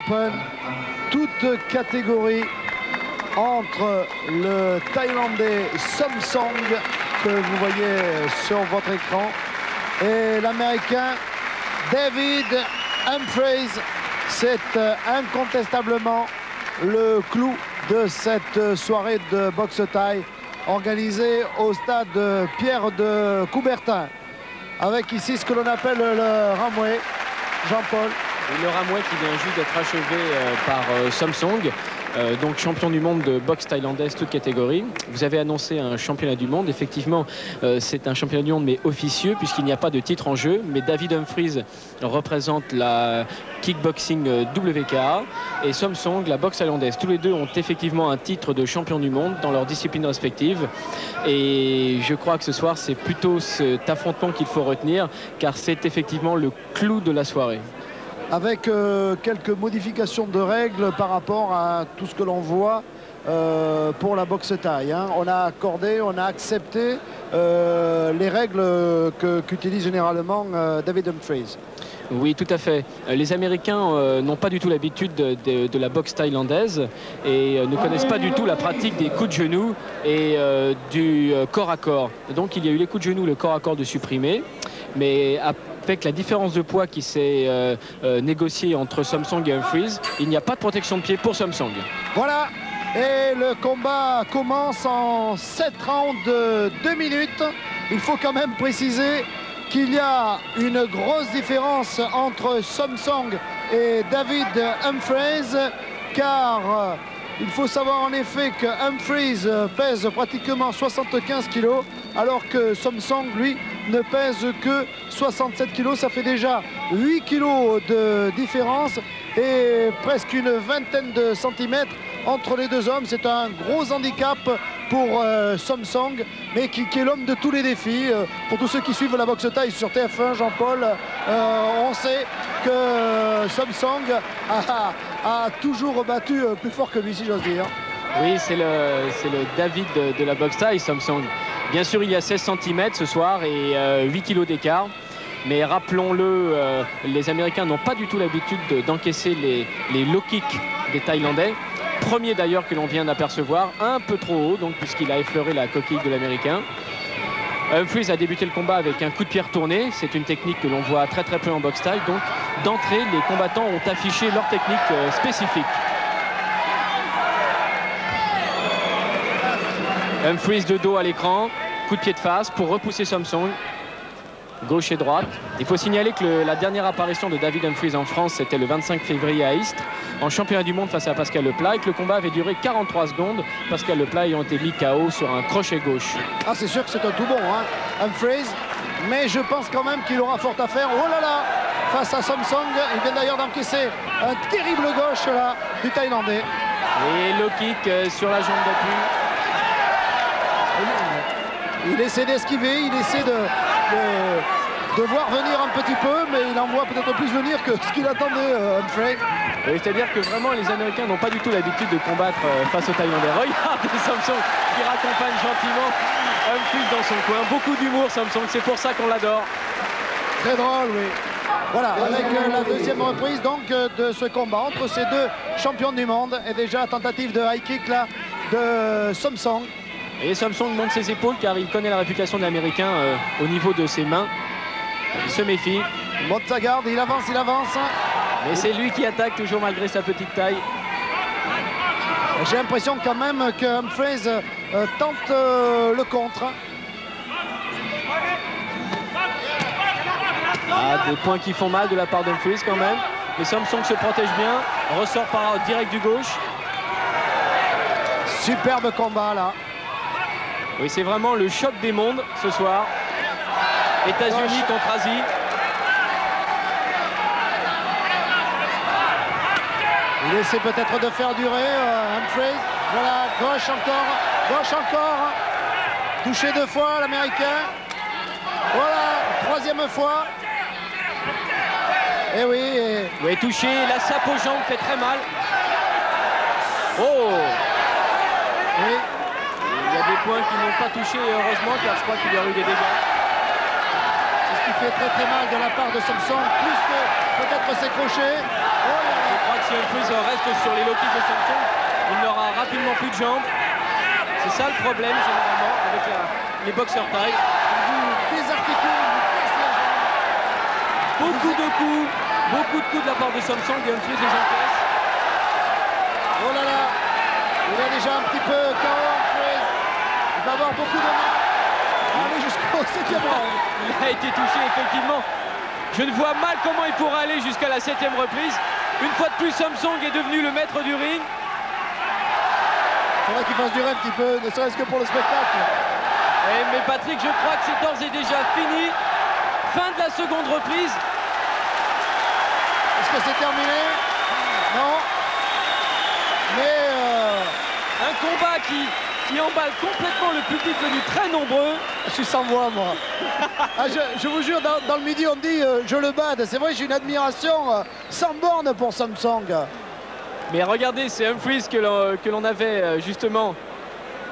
Open, toute catégorie entre le Thaïlandais Somsong que vous voyez sur votre écran et l'Américain David Humphreys. C'est incontestablement le clou de cette soirée de boxe thaï organisée au stade Pierre de Coubertin, avec ici ce que l'on appelle le Ramway. Jean-Paul. Le Ramway qui vient juste d'être achevé par Somsong, donc champion du monde de boxe thaïlandaise toute catégorie. Vous avez annoncé un championnat du monde. Effectivement, c'est un championnat du monde mais officieux puisqu'il n'y a pas de titre en jeu. Mais David Humphreys représente la kickboxing WKA et Somsong la boxe thaïlandaise. Tous les deux ont effectivement un titre de champion du monde dans leurs disciplines respectives. Et je crois que ce soir, c'est plutôt cet affrontement qu'il faut retenir car c'est effectivement le clou de la soirée. Avec quelques modifications de règles par rapport à tout ce que l'on voit pour la boxe thaï. Hein. On a accordé, on a accepté les règles qu'utilise généralement David Humphreys. Oui, tout à fait. Les Américains n'ont pas du tout l'habitude de la boxe thaïlandaise et ne connaissent pas du tout la pratique des coups de genoux et du corps à corps. Donc il y a eu les coups de genoux, le corps à corps de supprimer, mais avec la différence de poids qui s'est négociée entre Somsong et Humphreys, il n'y a pas de protection de pied pour Somsong. Voilà, et le combat commence en 7 rounds de 2 minutes. Il faut quand même préciser qu'il y a une grosse différence entre Somsong et David Humphreys, car il faut savoir en effet que Humphreys pèse pratiquement 75 kg, alors que Somsong, lui, ne pèse que 67 kg. Ça fait déjà 8 kg de différence et presque une vingtaine de centimètres entre les deux hommes. C'est un gros handicap pour Somsong, mais qui est l'homme de tous les défis. Pour tous ceux qui suivent la boxe thaï sur TF1, Jean-Paul, on sait que Somsong a toujours battu plus fort que lui, si j'ose dire. Oui, c'est le David de la boxe thaï, Somsong. Bien sûr, il y a 16 cm ce soir et 8 kg d'écart. Mais rappelons-le, les Américains n'ont pas du tout l'habitude d'encaisser les low kicks des Thaïlandais. Premier d'ailleurs que l'on vient d'apercevoir, un peu trop haut, donc puisqu'il a effleuré la coquille de l'Américain. Humphreys a débuté le combat avec un coup de pied retourné. C'est une technique que l'on voit très peu en boxe thaï. Donc d'entrée, les combattants ont affiché leur technique spécifique. Humphreys de dos à l'écran, coup de pied de face pour repousser Somsong. Gauche et droite. Il faut signaler que la dernière apparition de David Humphreys en France, c'était le 25 février à Istres, en championnat du monde face à Pascal Leplat, et que le combat avait duré 43 secondes, Pascal Leplat ayant été mis KO sur un crochet gauche. Ah, c'est sûr que c'est un tout bon, hein, Humphreys, mais je pense quand même qu'il aura fort à faire. Oh là là, face à Somsong, il vient d'ailleurs d'encaisser un terrible gauche là, du Thaïlandais. Et low kick sur la jambe d'appui. Il essaie d'esquiver, il essaie de voir venir un petit peu, mais il en voit peut-être plus venir que ce qu'il attendait, Humphreys. C'est-à-dire que vraiment les Américains n'ont pas du tout l'habitude de combattre face aux Thaïlandais. Regardez Somsong qui raccompagne gentiment Humphreys dans son coin. Beaucoup d'humour, Somsong, c'est pour ça qu'on l'adore. Très drôle, oui. Voilà, avec la deuxième reprise donc de ce combat entre ces deux champions du monde, et déjà tentative de high kick là de Somsong. Et Somsong monte ses épaules car il connaît la réputation de l'Américain au niveau de ses mains. Il se méfie. Il monte sa garde, il avance, il avance. Mais c'est lui qui attaque toujours malgré sa petite taille. J'ai l'impression quand même que Humphreys tente le contre. Ah, des points qui font mal de la part d'Humphreys quand même. Mais Somsong se protège bien, ressort par direct du gauche. Superbe combat là. Oui, c'est vraiment le choc des mondes ce soir. États-Unis contre Asie. Il essaie peut-être de faire durer Humphreys. Voilà, gauche encore. Touché 2 fois l'Américain. Voilà, 3e fois. Et oui. Oui, touché, la sape aux jambes fait très mal. Oh! Oui. Il y a des points qui n'ont pas touché, heureusement, car je crois qu'il y a eu des dégâts. ce qui fait très très mal de la part de Samsung, plus que peut-être ses crochets. Oh là là. Je crois que si Humphries reste sur les low kicks de Samsung, il n'aura rapidement plus de jambes. C'est ça le problème généralement avec les boxeurs taille. Vous désarticule, vous casse la jambe. Beaucoup de coups de la part de Samsung et Humphries les encaisse. Oh là là, il est déjà un petit peu KO, Humphries. Il va avoir beaucoup de mal. Allez jusqu'au 7e round. Il a été touché effectivement. Je ne vois mal comment il pourra aller jusqu'à la 7e reprise. Une fois de plus, Samsung est devenu le maître du ring. Il faudrait qu'il fasse durer un petit peu, ne serait-ce que pour le spectacle. Mais Patrick, je crois que c'est d'ores et déjà fini. Fin de la seconde reprise. Est-ce que c'est terminé? Non. Mais un combat qui emballe complètement le public venu très nombreux. je suis sans voix, moi. Ah, je vous jure, dans le midi, on dit je le bade. C'est vrai, j'ai une admiration sans borne pour Samsung. Mais regardez, c'est Humphries que l'on avait justement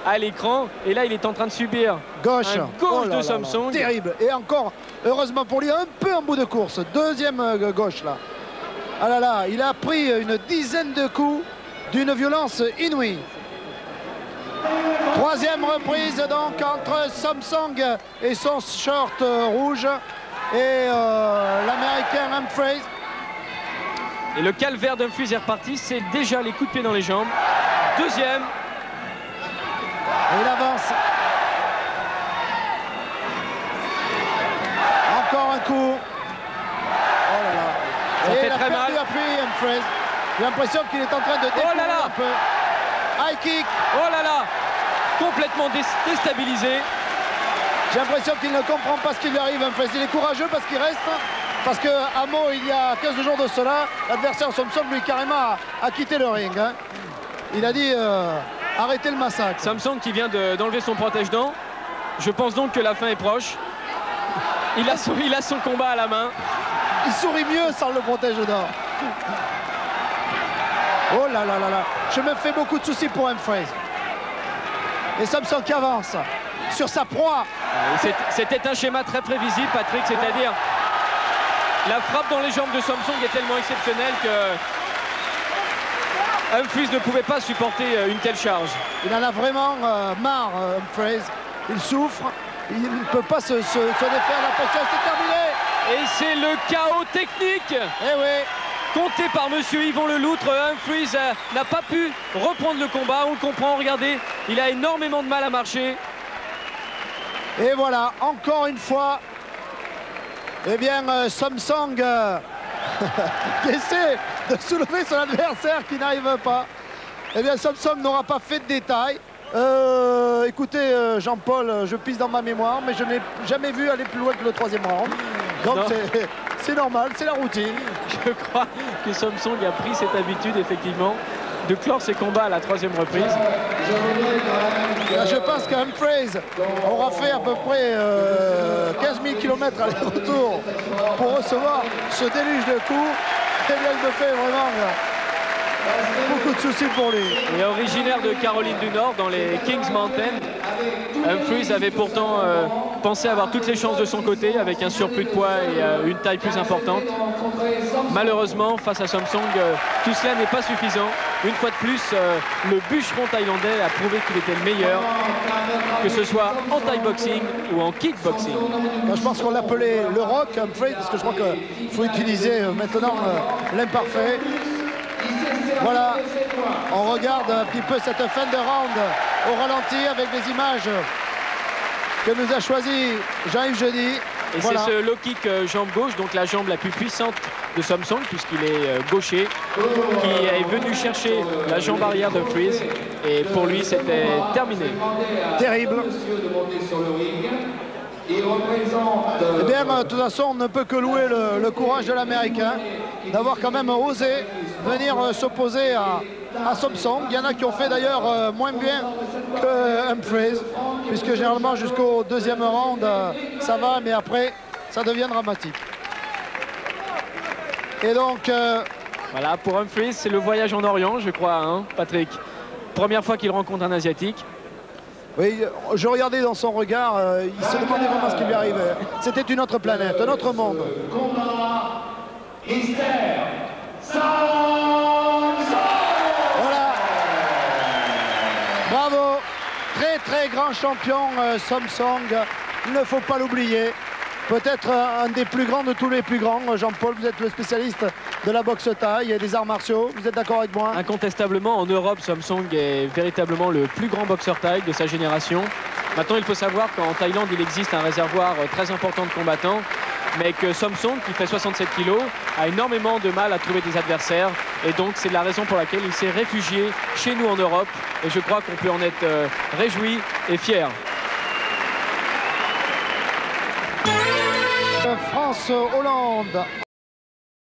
à l'écran. Et là, il est en train de subir Gauche. un gauche Oh là de là Samsung. là. Terrible. Et encore, heureusement pour lui, un peu en bout de course. Deuxième gauche, là. Ah là là, il a pris une dizaine de coups d'une violence inouïe. Troisième reprise donc entre Samsung et son short rouge et l'américain Humphries. Et le calvaire d'Humphries est reparti. C'est déjà les coups de pied dans les jambes. Deuxième. Et il avance. Encore un coup. Oh là là. Ça et fait il a très perdu mal. appui, Humphries. J'ai l'impression qu'il est en train de découvrir là là. un peu. High kick. Oh là là. Complètement déstabilisé. J'ai l'impression qu'il ne comprend pas ce qui lui arrive, Humphries. Il est courageux parce qu'il reste. Parce que à Meaux, il y a 15 jours de cela, l'adversaire Samsung lui carrément a quitté le ring. Hein. Il a dit arrêtez le massacre. Samsung qui vient d'enlever son protège-dents. Je pense donc que la fin est proche. Il a son combat à la main. Il sourit mieux sans le protège-dents. Oh là là là là. Je me fais beaucoup de soucis pour Humphries. Et Samsung qui avance sur sa proie. C'était un schéma très prévisible, Patrick, c'est-à-dire la frappe dans les jambes de Samsung est tellement exceptionnelle que Humphries ne pouvait pas supporter une telle charge. Il en a vraiment marre, Humphries. Il souffre, il ne peut pas se défaire. La pression, c'est terminé. Et c'est le chaos technique. Eh oui. Compté par monsieur Yvon Leloutre. Humphries n'a pas pu reprendre le combat. On le comprend, regardez, il a énormément de mal à marcher. Et voilà, encore une fois, eh bien, Samsung qui essaie de soulever son adversaire qui n'arrive pas. Eh bien, Samsung n'aura pas fait de détails. Écoutez, Jean-Paul, je pisse dans ma mémoire, mais je n'ai jamais vu aller plus loin que le troisième round. Donc c'est normal, c'est la routine. Je crois que Samsung a pris cette habitude, effectivement, de clore ses combats à la troisième reprise. Je pense qu'Humphries aura fait à peu près 15 000 km aller-retour pour recevoir ce déluge de coups. Et bien, il me fait vraiment beaucoup de soucis pour lui. Et originaire de Caroline du Nord, dans les Kings Mountain, Humphries avait pourtant pensé avoir toutes les chances de son côté, avec un surplus de poids et une taille plus importante. Malheureusement, face à Samsung, tout cela n'est pas suffisant. Une fois de plus, le bûcheron thaïlandais a prouvé qu'il était le meilleur, que ce soit en Thai boxing ou en kickboxing. Je pense qu'on l'appelait le Rock, Humphries, parce que je crois qu'il faut utiliser maintenant l'imparfait. Voilà, on regarde un petit peu cette fin de round au ralenti avec les images que nous a choisi Jean-Yves Jeudi. Et voilà. C'est ce low kick jambe gauche, donc la jambe la plus puissante de Samsung, puisqu'il est gaucher, qui est venu chercher la jambe arrière de Humphries. Et pour lui, c'était terminé. Terrible. Eh bien, de toute façon, on ne peut que louer le courage de l'Américain d'avoir quand même osé venir s'opposer à Samsung. Il y en a qui ont fait d'ailleurs moins bien que Humphries, puisque généralement jusqu'au deuxième round, ça va, mais après, ça devient dramatique. Et donc... Voilà, pour Humphries, c'est le voyage en Orient, je crois, hein, Patrick. Première fois qu'il rencontre un Asiatique. Oui, je regardais dans son regard, il se demandait vraiment ce qui lui arrivait. C'était une autre planète, un autre monde. Voilà. Bravo. Très très grand champion Samsung. Il ne faut pas l'oublier. Peut-être un des plus grands de tous les plus grands. Jean-Paul, vous êtes le spécialiste de la boxe thaï et des arts martiaux. Vous êtes d'accord avec moi? Incontestablement, en Europe, Samsung est véritablement le plus grand boxeur thaï de sa génération. Maintenant, il faut savoir qu'en Thaïlande, il existe un réservoir très important de combattants, mais que Samsung, qui fait 67 kg, a énormément de mal à trouver des adversaires. Et donc, c'est la raison pour laquelle il s'est réfugié chez nous en Europe. Et je crois qu'on peut en être réjoui et fier. France-Hollande.